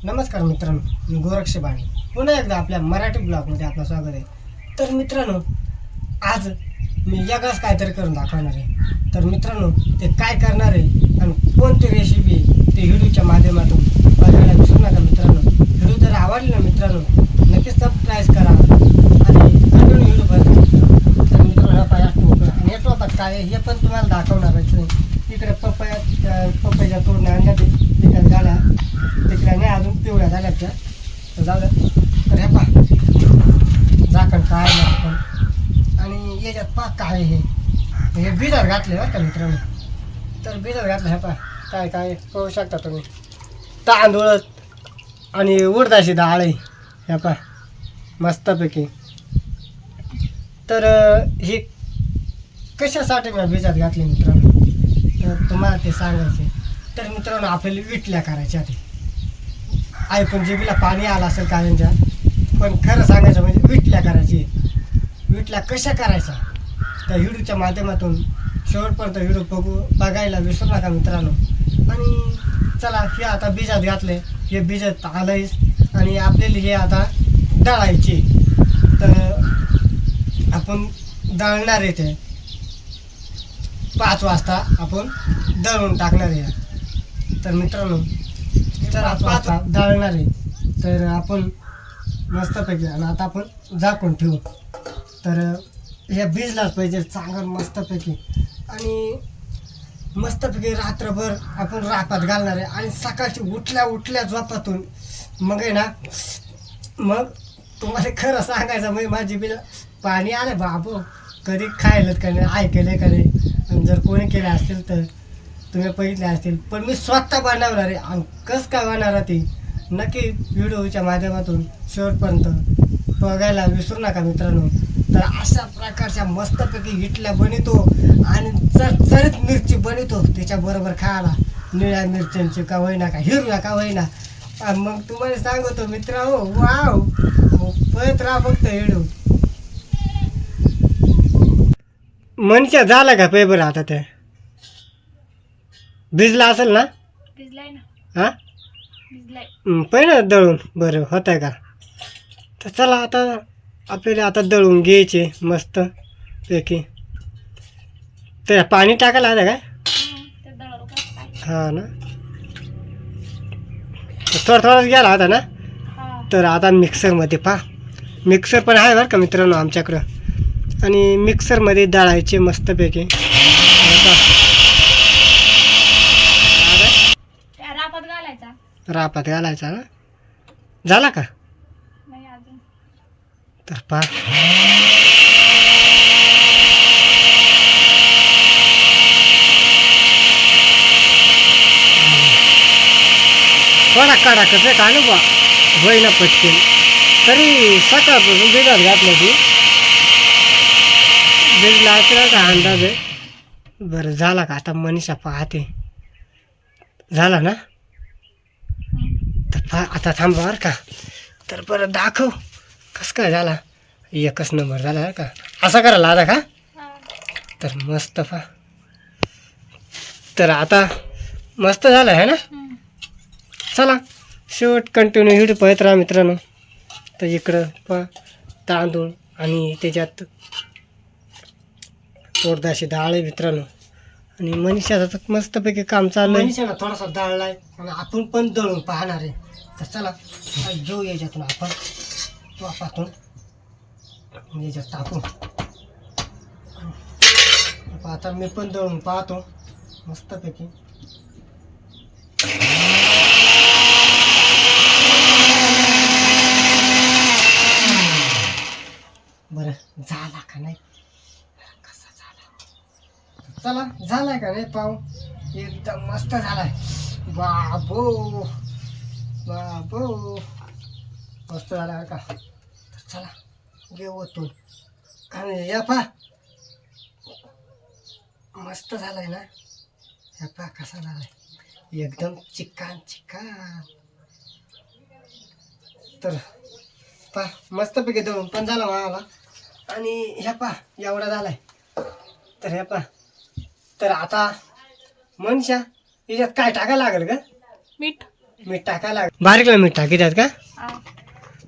नमस्कार मित्रांनो, मी गोरक्ष बाणी पुन्हा एकदा आपल्या मराठी ब्लॉगमध्ये आपलं स्वागत आहे. तर मित्रांनो, आज मी वेगळंच काहीतरी करून दाखवणार आहे. तर मित्रांनो, ते काय करणार आहे आणि कोणती रेसिपी ते व्हिडिओच्या माध्यमातून बघायला विसरू नका. मित्रांनो, व्हिडिओ जर आवडले ना मित्रांनो, नक्कीच सबस्क्राईब करा आणि कंटिन्यू व्हिडिओ बघा. तर मित्रांनो, हा पाया टोपा आणि या टोपात काय आहे हे पण तुम्हाला दाखवणारच आहे. इकडे पपया तोडण्या आणल्या तिकडे झाल्या, तिकडे नाही अजून पिवळ्या झाल्या त्या, तर जाऊ द्या. तर हे पहा झाकण काय आपण आणि याच्यात पहा काय हे भिजत घातले बरं का मित्रांनो. तर भिजत घातलं हे पहा काय काय पाहू शकता तुम्ही. तांदूळ आणि उडदाची डाळ आहे हे पहा मस्तपैकी. तर ही कशासाठी मी भिजत घातली मित्रांनो, तर तुम्हाला ते सांगायचे. तर मित्रांनो, आपल्याला विटल्या करायच्या आधी ऐकून जिभेला पाणी आलं असेल काहींच्या, पण खरं सांगायचं म्हणजे विटल्या करायची. विटल्या कशा करायच्या त्या व्हिडिओच्या माध्यमातून शेवटपर्यंत व्हिडिओ बघायला विसरू नका मित्रांनो. आणि चला, हे आता भिजत घातले, हे भिजत आलंयच आणि आपल्याला हे आता दळायचे. तर आपण दळणार आहे ते 5 वाजता आपण दळून टाकणार आहे. तर मित्रांनो, तर 5 वाजता दळणार आहे. तर आपण मस्तपैकी आणि आता आपण झाकून ठेवू. तर हे भिजलाच पाहिजे चांगलं मस्तपैकी. आणि मस्तपैकी रात्रभर आपण रापात घालणार आहे आणि सकाळची उठल्या झोपातून मग आहे ना, मग तुम्हाला खरं सांगायचं म्हणजे माझी बिल पाणी आलं बाबू. कधी खायलं का नाही, ऐकलं का नाही, आणि जर कोणी केले असतील तर तुम्ही बघितले असतील. पण मी स्वतः बनवणार आहे आणि कसं काय बनवणार ती नक्की व्हिडिओच्या माध्यमातून शेवटपर्यंत बघायला विसरू नका मित्रांनो. तर अशा प्रकारच्या मस्तपैकी इटल्या बनवतो आणि चरचरीत मिरची बनवतो त्याच्याबरोबर खायला, निळ्या मिरच्यांची का होईना का हिरव्या का होईना. आणि मग तुम्हाला सांगतो मित्रांनो, वाव परत राहा फक्त व्हिडिओ. मनीषा झाला का पेपर आता ते भिजला असेल ना? भिजलाय ना. हां भिजलाय. पहिलं दळून बरं होत आहे का? तर चला आता आपल्याला आता दळून घ्यायचे मस्त पैकी. तर पाणी टाकायला आता काय? ते दळालं का काय? हां ना, थोडाच गेला होता ना. हा. तर आता मिक्सरमध्ये पहा, मिक्सर पण आहे बरं का मित्रांनो आमच्याकडं. आणि मिक्सरमध्ये दळायचे मस्तपैकी. त्या रापात घालायचा. रापात घालायचा ना. झाला का? नाही अजून. तर पहा थोडा काढा कसं काढू बा होईना पटकेन. तरी सकाळपासून भिजत घातलं ती भिजला असेल का अंदाज आहे. बरं झाला का? आता मनीषा पाहते झाला ना. तर पहा आता थांबा बरं का. तर बरं दाखव कसं काय झाला. एकच नंबर झाला बरं का. असा करायला आता का? तर मस्त पहा. तर आता मस्त झालं आहे ना. चला शेवट कंटिन्यू व्हिडिओ पाहत राहा मित्रांनो. तर इकडं पहा तांदूळ आणि त्याच्यात उडदाची डाळ आहे मित्रांनो. आणि मनीषाचं मस्तपैकी काम चालू आहे. मनीषाला थोडासा डाळलाय आणि आपण पण दळून पाहणार आहे. तर चला घेऊ याच्यातून आपण वापातून याच्यात टाकू. आता मी पण दळून पाहतो मस्तपैकी. बरं झाला का नाही, कसा झाला. चला झालाय का नाही पाहू. एकदम मस्त झालाय. बाबो बाबो मस्त झाला का. तर चला घेऊ ओतून. आणि या पा मस्त झालाय ना. या पा कसा झालाय एकदम चिकान चिकान. तर पा मस्तपैकी दळून पण झाला मला. आणि ह्या पा एवढा झालाय. तर ह्या पा तर आता मनीषा याच्यात काय टाकायला लागेल का? मीठ. मीठ टाकायला बारीकला मीठ टाकीतात का हा.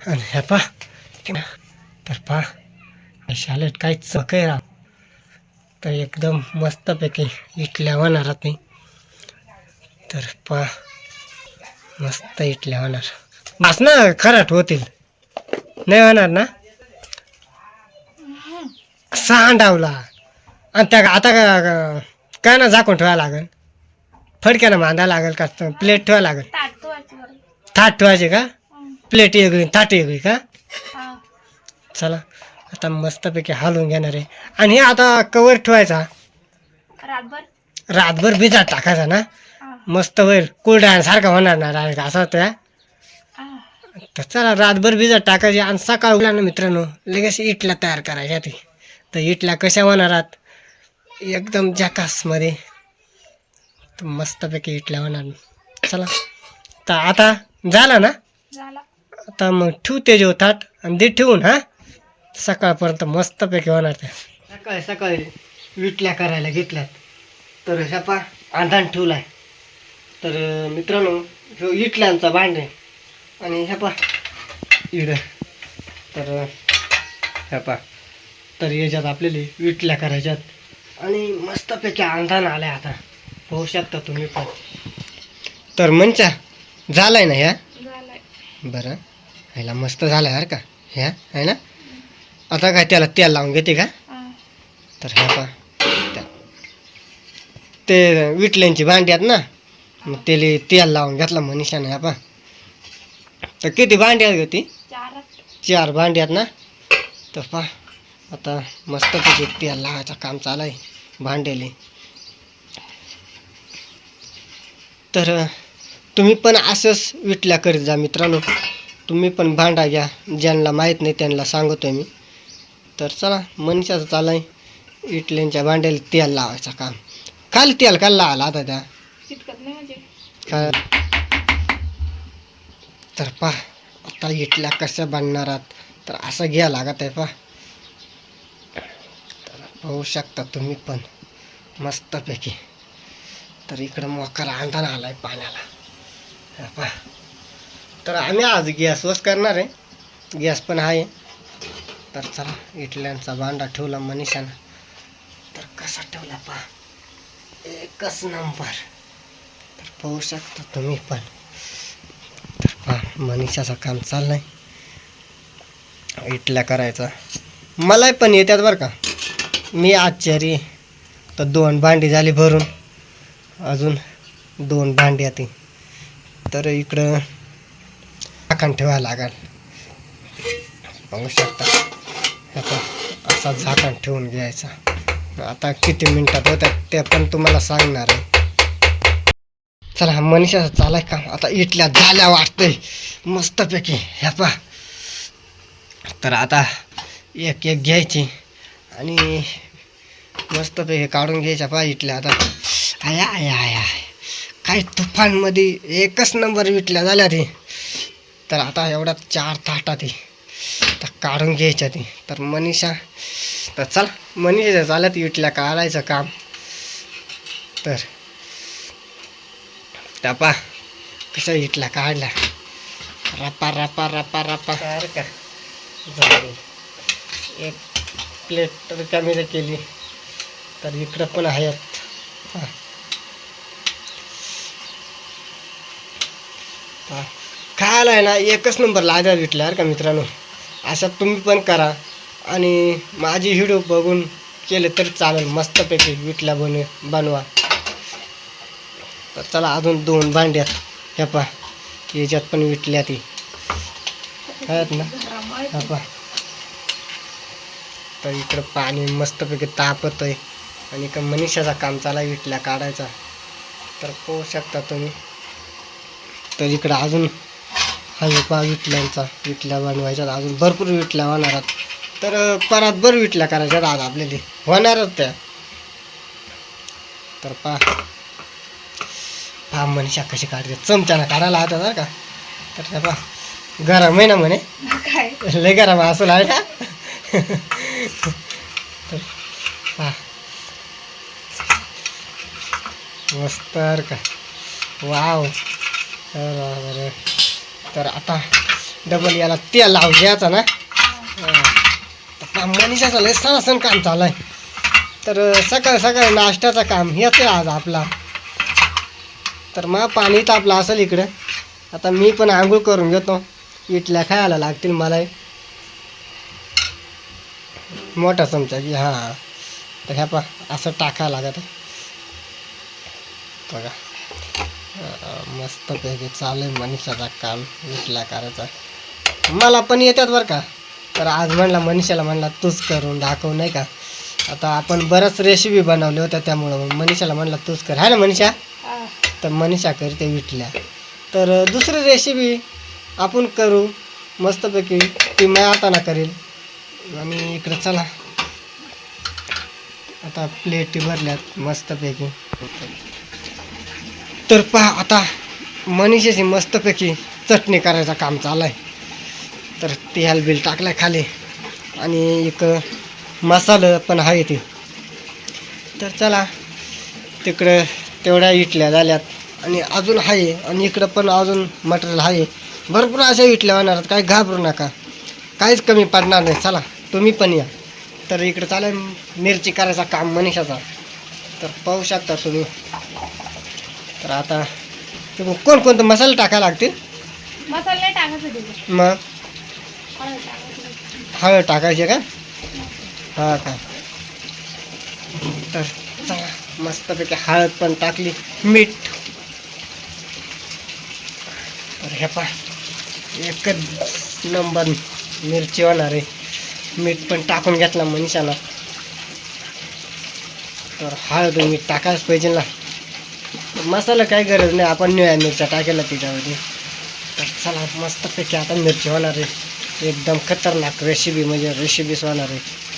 आणि ह्या पा तर पा शालेट काहीच चकय राव तर एकदम मस्तपैकी इटल्या होणार नाही तर पा मस्त इटल्या होणार बस ना खराट होतील नाही होणार ना सांडावला आणि त्या आता काय ना झाकून ठेवायला लागेल फडक्यानं बांधायला लागेल का प्लेट ठेवायला लागेल ताट ठेवायची बरं. थाट ठेवायचे का हं. प्लेट वेगळी थाट वेगळी का हा. चला आता मस्तपैकी हलवून घेणार आहे आणि हे आता कवर ठेवायचा रातभर रातभर भिजात टाकायचा ना हा. मस्त होईल सारखा होणार ना डायरेक्ट असा होता हा. तर चला रातभर भिजत टाकायची आणि सकाळ उठला ना मित्रांनो लगेच इटल्या तयार करायच्या ती तर इटल्या कशा होणारात एकदम जकासमध्ये तर मस्तपैकी इटल्या होणार चला तर आता झाला ना झाला. आता मग ठेवते जेव ताट आणि दे ठेवून हा सकाळपर्यंत मस्तपैकी होणार त्या सकाळी सकाळी विटल्या करायला घेतल्यात तर ह्या पा आंधान ठेवलाय तर मित्रांनो ह्यो इटल्यांचा भांडे आणि ह्या पा इड तर ह्या पा तर याच्यात आपल्याला विटल्या करायच्यात आणि मस्तपैकी अंधान आलाय आता होऊ शकता तुम्ही पण तर मंचा झालाय ना ह्या झालाय. बरं ह्याला मस्त झालं यार का ह्या आहे ना आता काय त्याला तेल लावून घेते का हा. तर ह्या पा ते विटल्यांची भांडी आहेत ना मग त्याला तेल लावून घेतलं मनीषाने ह्या पा तर किती भांडी आहेत ग ती 4 भांडी आहेत ना तर पा आता मस्तपैकी तेल लावायचं काम चालू आहे भांड्याले तर तुम्ही पण असंच विटल्या करीत जा मित्रांनो तुम्ही पण भांडा घ्या ज्यांना माहीत नाही त्यांना सांगतोय मी तर चला मनीषाचं चालू आहे इटल्यांच्या भांड्याला तेल लावायचं काम खाली तेल का लावला आता त्या चिटकत नाही म्हणजे का तर पा आता इटल्या कशा बांधणारात तर असं घ्या लागत आहे पा तर पाहू शकता तुम्ही पण मस्तपैकी तर इकडं मोकार अंधार आलाय पाण्याला हा पा तर आम्ही आज गॅसवरच करणार आहे गॅस पण आहे तर चला इटल्यांचा भांडा ठेवला मनीषानं तर कसा ठेवला पा एकच नंबर तर पाहू शकता तुम्ही पण तर पा मनीषाचं काम चाललंय इटल्या करायचा मलाही पण येतात बरं का मी आश्चर्य तर 2 भांडी झाली भरून अजून 2 भांडी आती तर इकडं झाकण ठेवायला लागेल पाहू शकता हे पण असा झाकण ठेवून घ्यायचा आता किती मिनिटात होतात ते पण तुम्हाला सांगणार आहे चला मनीषाचं चालाय काम आता इटल्या झाल्या वाटतंय मस्तपैकी ह्या पा तर आता एक एक घ्यायची आणि मस्तपैकी काढून घ्यायच्या पा इटल्या आता आया आया आया काय तुफानमध्ये एकच नंबर विटल्या झाल्या ती तर आता एवढ्या 4 ताटात ती तर काढून घ्यायच्या ती तर मनीषा तर चला मनीषाच्या चालत विटल्या काढायचं काम तर त्या पा कशा इटल्या काढल्या रपा रपा रपा रपा का झाली एक प्लेट रिकामी केली तर इकडं पण आहेत खायला आहे ना एकच नंबर लाजा विटल्यावर का मित्रांनो असं तुम्ही पण करा आणि माझी व्हिडिओ बघून केले तर चालेल मस्तपैकी विटल्या बनवा तर चला अजून 2 भांड्यात ह्या पा याच्यात पण विटल्या ती आहेत ना ह्या पा तर इकडं पाणी मस्तपैकी तापत आहे आणि इकडं मनीषाचा काम चाला विटल्या काढायचा तर पाहू शकता तुम्ही तर इकडं अजून हा पा विटल्या बनवायच्यात अजून भरपूर विटल्या होणार तर परतभर विटल्या करायच्यात आज आपल्याला होणारच त्या तर पा मनीषा कशी काढते चमच्यानं काढायला आता बरं का तर त्या पा गरम आहे ना म्हणे काय लय गरम असं आहे ना तर पा मस्त का वाव बरं. तर आता डबल याला तेल लावून घ्यायचं ना. आता मनीषाचं लय सण काम चालू आहे. तर सकाळी नाश्त्याचं काम हेच आहे आज आपला. तर मग पाणी तापलं असेल इकडं. आता मी पण आंघोळ करून घेतो. इडल्या खायला लागतील मला. मोठा चमचा की हां. तर ह्या पा असं टाकायला लागत आहे बघा. मस्तपैकी चालू आहे मनीषाचा काम इडल्या करायचा. मला पण येतात बरं का. तर आज म्हणला मनीषाला म्हणला तूच करून दाखव नाही का. आता आपण बऱ्याच रेसिपी बनवल्या होत्या त्यामुळं मनीषाला म्हणला तूच कर आहे ना मनीषा. हा. तर मनीषा करते विटल्या. तर दुसरी रेसिपी आपण करू मस्तपैकी. ती मी आता ना करेल. आणि इकडं चला आता प्लेटी भरल्यात मस्तपैकी. तर पहा आता मनीषाची मस्तपैकी चटणी करायचं काम चालू आहे. तर तेल बिल टाकलं खाली आणि एक मसाला पण आहे ते. तर चला तिकडं तेवढ्या इडल्या झाल्यात आणि अजून आहे. आणि इकडं पण अजून मटेरियल आहे. भरपूर अशा इडल्या होणार. काही घाबरू नका. काहीच कमी पडणार नाही. चला तुम्ही पण या. तर इकडं चालेल मिरची करायचा काम मनीषाचा. तर पाहू शकता तुम्ही. तर आता कोणकोणतं मसाले टाकायला लागतील. मसाला नाही टाकायचं तिथे. मग हळद टाकायची. हळद टाकायची का. हा का. तर चला मस्तपैकी हळद पण टाकली. मीठ. तर हे पा एकच नंबर मिरची होणार आहे. मीठ पण टाकून घेतला मनीषाला. तर हळद मीठ टाकायच पाहिजे ना. मसाला काही गरज नाही. आपण निळ्या मिरच्या टाकायला त्याच्यामध्ये. तर चला मस्तपैकी आता मिरची होणार आहे. एकदम खतरनाक रेसिपी म्हणजे रेसिपीच होणार आहे.